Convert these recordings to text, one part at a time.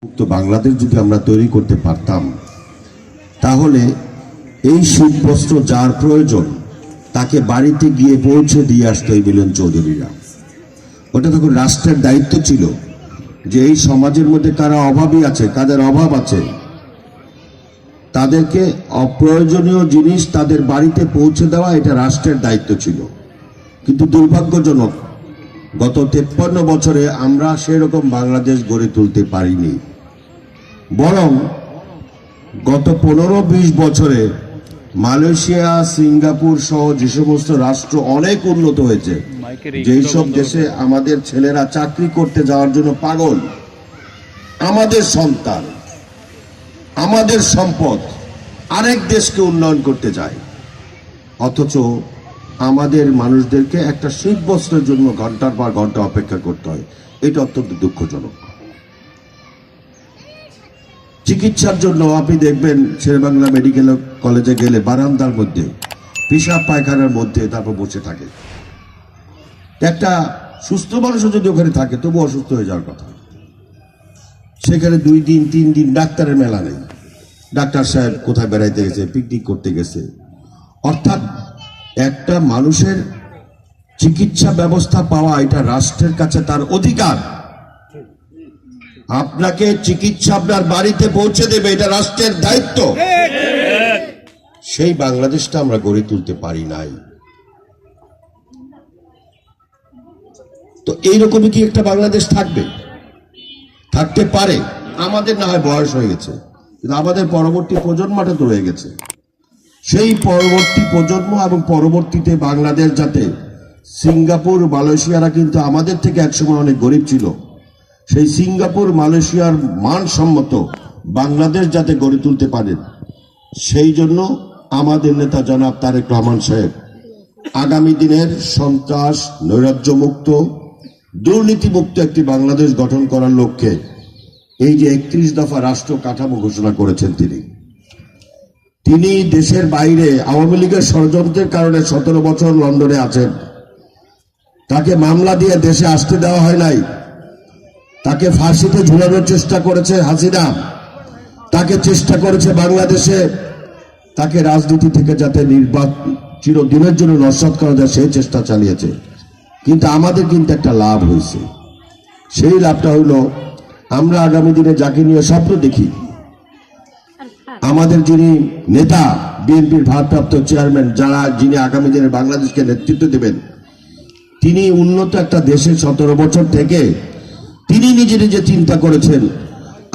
মুক্ত বাংলাদেশ যদি আমরা তৈরি করতে পারতাম তাহলে এই শীতবস্ত্র যার প্রয়োজন তাকে বাড়িতে গিয়ে পৌঁছে দিয়ে আসতো এই মিলন চৌধুরীরা। ওটা তখন রাষ্ট্রের দায়িত্ব ছিল যে এই সমাজের মধ্যে কারা অভাবী আছে, কাদের অভাব আছে, তাদেরকে অপ্রয়োজনীয় জিনিস তাদের বাড়িতে পৌঁছে দেওয়া এটা রাষ্ট্রের দায়িত্ব ছিল। কিন্তু দুর্ভাগ্যজনক গত 53 বছরে আমরা সেরকম বাংলাদেশ গড়ে তুলতে পারিনি। বরং গত 15-20 বছরে মালয়েশিয়া, সিঙ্গাপুর সহ যে সমস্ত রাষ্ট্র অনেক উন্নত হয়েছে, যেই সব দেশে আমাদের ছেলেরা চাকরি করতে যাওয়ার জন্য পাগল, আমাদের সন্তান, আমাদের সম্পদ আরেক দেশকে উন্নয়ন করতে যায়, অথচ আমাদের মানুষদেরকে একটা শীতবস্ত্রের জন্য ঘন্টার পর ঘন্টা অপেক্ষা করতে হয়। এটা অত্যন্ত দুঃখজনক। চিকিৎসার জন্য আপনি দেখবেন শেরেবাংলা মেডিকেল কলেজে গেলে বারান্দার মধ্যে, পেশাব পায়খানার মধ্যে তারপর বসে থাকে। একটা সুস্থ মানুষও যদি ওখানে থাকে তবু অসুস্থ হয়ে যাওয়ার কথা। সেখানে 2 দিন 3 দিন ডাক্তারের মেলা নেই, ডাক্তার সাহেব কোথায় বেড়াইতে গেছে, পিকনিক করতে গেছে। অর্থাৎ একটা মানুষের চিকিৎসা ব্যবস্থা পাওয়া এটা রাষ্ট্রের কাছে তার অধিকার। আপনাকে চিকিৎসা আপনার বাড়িতে পৌঁছে দেবে, এটা রাষ্ট্রের দায়িত্ব। সেই বাংলাদেশটা আমরা গড়ে তুলতে পারি নাই। তো এইরকমই কি একটা বাংলাদেশ থাকবে? থাকতে পারে। আমাদের না হয় বয়স হয়ে গেছে, কিন্তু আমাদের পরবর্তী প্রজন্মটা তো রয়ে গেছে। সেই পরবর্তী প্রজন্ম এবং পরবর্তীতে বাংলাদেশ যাতে, সিঙ্গাপুর মালয়েশিয়ারা কিন্তু আমাদের থেকে একসময় অনেক গরিব ছিল, সেই সিঙ্গাপুর মালয়েশিয়ার মানসম্মত বাংলাদেশ যাতে গড়ে তুলতে পারেন, সেই জন্য আমাদের নেতা জনাব তারেক রহমান সাহেব আগামী দিনের সন্ত্রাস, নৈরাজ্যমুক্ত, দুর্নীতিমুক্ত একটি বাংলাদেশ গঠন করার লক্ষ্যে এই যে 31 দফা রাষ্ট্র কাঠামো ঘোষণা করেছেন তিনি দেশের বাইরে আওয়ামী লীগের ষড়যন্ত্রের কারণে 17 বছর লন্ডনে আছেন। তাকে মামলা দিয়ে দেশে আসতে দেওয়া হয় নাই। তাকে ফাঁসিতে ঝুলানোর চেষ্টা করেছে হাসিনা, তাকে চেষ্টা করেছে বাংলাদেশে তাকে রাজনীতি থেকে যাতে চিরদিনের জন্য নস্যাৎ করা যায় সেই চেষ্টা চালিয়েছে। কিন্তু আমাদের কিন্তু একটা লাভ হয়েছে। সেই লাভটা হলো আমরা আগামী দিনে যাকে নিয়ে স্বপ্ন দেখি, আমাদের যিনি নেতা, বিএনপির ভারপ্রাপ্ত চেয়ারম্যান, যিনি আগামী দিনে বাংলাদেশকে নেতৃত্ব দেবেন, তিনি উন্নত একটা দেশে 17 বছর থেকে তিনি নিজে নিজে চিন্তা করেছেন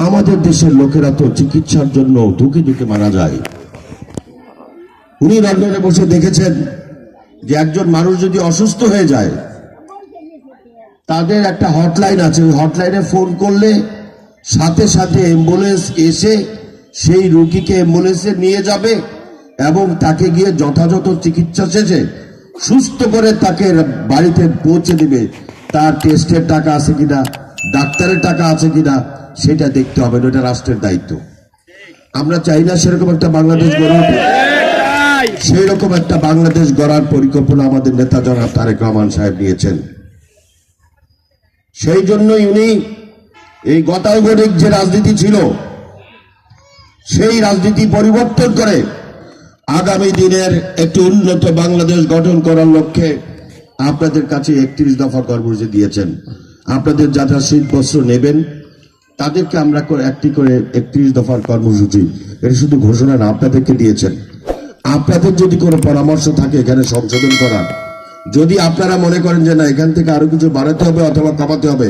আমাদের দেশের লোকেরা তো চিকিৎসার জন্য ধুকে ধুকে মারা যায়। উনি লন্ডনে বসে দেখেছেন যে একজন মানুষ যদি অসুস্থ হয়ে যায় তাদের একটা হটলাইন আছে, ওই হটলাইনে ফোন করলে সাথে সাথে অ্যাম্বুলেন্স এসে সেই রোগীকে অ্যাম্বুলেন্সে নিয়ে যাবে এবং তাকে গিয়ে যথাযথ চিকিৎসা শেষে সুস্থ করে তাকে বাড়িতে পৌঁছে দিবে। তার টেস্টের টাকা আছে কিনা, ডাক্তারের টাকা আছে কিনা সেটা দেখতে হবে, এটা রাষ্ট্রের দায়িত্ব। আমরা চাই না সেরকম একটা বাংলাদেশ গড়ে উঠে। সেই রকম একটা বাংলাদেশ গড়ার পরিকল্পনা আমাদের নেতা জনাব তারেক রহমান সাহেব নিয়েছেন। সেই জন্যই উনি এই গতানুগতিক যে রাজনীতি ছিল সেই রাজনীতি পরিবর্তন করে আগামী দিনের একটি উন্নত বাংলাদেশ গঠন করার লক্ষ্যে আপনাদের কাছে 31 দফা কর্মসূচি দিয়েছেন। আপনাদের যারা শীতবস্ত্র নেবেন তাদেরকে আমরা একটি করে 31 দফার কর্মসূচি, এটা শুধু ঘোষণা না, আপনাদেরকে দিয়েছেন। আপনাদের যদি কোনো পরামর্শ থাকে এখানে সংশোধন করার, যদি আপনারা মনে করেন যে না এখান থেকে আরো কিছু বাড়াতে হবে অথবা কমাতে হবে,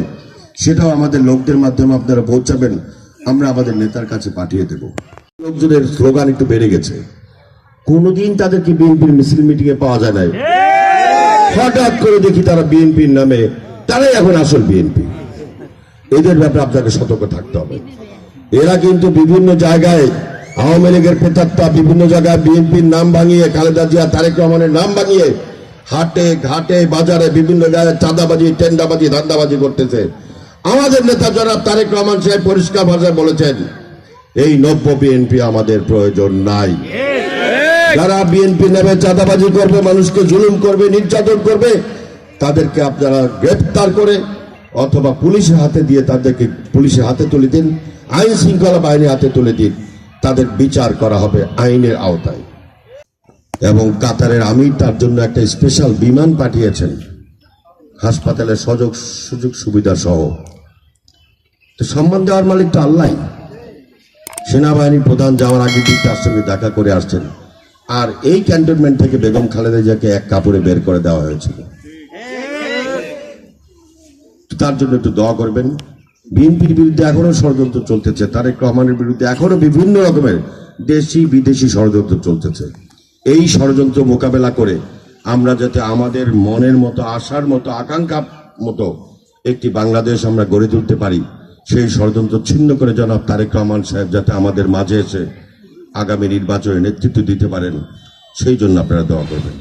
সেটাও আমাদের লোকদের মাধ্যমে আপনারা পৌঁছাবেন, আমরা আমাদের নেতার কাছে পাঠিয়ে দেব। লোকজনের স্লোগান একটু বেড়ে গেছে, কোনদিন তাদেরকে বিএনপির মিছিল মিটিং এ পাওয়া যায় নাই, হঠাৎ করে দেখি তারা বিএনপির নামে, তারাই এখন আসল বিএনপি। এদের ব্যাপারে আপনাকে সতর্ক থাকতে হবে। এরা কিন্তু বিভিন্ন জায়গায় আওয়ামী লীগের প্রেতাত্মা, বিভিন্ন জায়গায় বিএনপির নাম ভাঙিয়ে, খালেদা জিয়া, তারেক রহমানের নাম ভাঙিয়ে হাটে ঘাটে বাজারে বিভিন্ন জায়গায় চাঁদাবাজি, টেন্ডাবাজি, ধান্দাবাজি করতেছে। আমাদের নেতা জনাব তারেক রহমান সাহেব পরিষ্কার ভাষায় বলেছেন এই নব্য বিএনপি আমাদের প্রয়োজন নাই। যারা বিএনপি নেবে চাঁদাবাজি করবে, মানুষকে জুলুম করবে, নির্যাতন করবে, তাদেরকে আপনারা গ্রেফতার করে অথবা পুলিশের হাতে দিয়ে তাদেরকে পুলিশের হাতে তুলে দিন। আইন শৃঙ্খলা বাহিনী হাতে তুলে দিন, তাদের বিচার করা হবে আইনের আওতায়। এবং কাতারের আমির তার জন্য একটা স্পেশাল বিমান পাঠিয়েছেন, হাসপাতালের সুযোগ সুবিধা সহ। তো সম্মান দেওয়ার মালিক তো আল্লাহ। সেনাবাহিনীর প্রধান যাওয়ার আগে তার সঙ্গে দেখা করে আসছেন, আর এই ক্যান্টনমেন্ট থেকে বেগম খালেদা জিয়াকে এক কাপড়ে বের করে দেওয়া হয়েছিল। তার জন্য একটু দোয়া করবেন। বিএনপির বিরুদ্ধে এখনো ষড়যন্ত্র চলতেছে, তারেক রহমানের বিরুদ্ধে এখনো বিভিন্ন রকমের দেশি বিদেশি ষড়যন্ত্র চলতেছে। এই ষড়যন্ত্র মোকাবেলা করে আমরা যাতে আমাদের মনের মতো, আশার মতো, আকাঙ্ক্ষার মতো একটি বাংলাদেশ আমরা গড়ে তুলতে পারি, সেই ষড়যন্ত্র ছিন্ন করে জনাব তারেক রহমান সাহেব যাতে আমাদের মাঝে এসে আগামী নির্বাচনে নেতৃত্ব দিতে পারেন, সেই জন্য আপনারা দোয়া করবেন।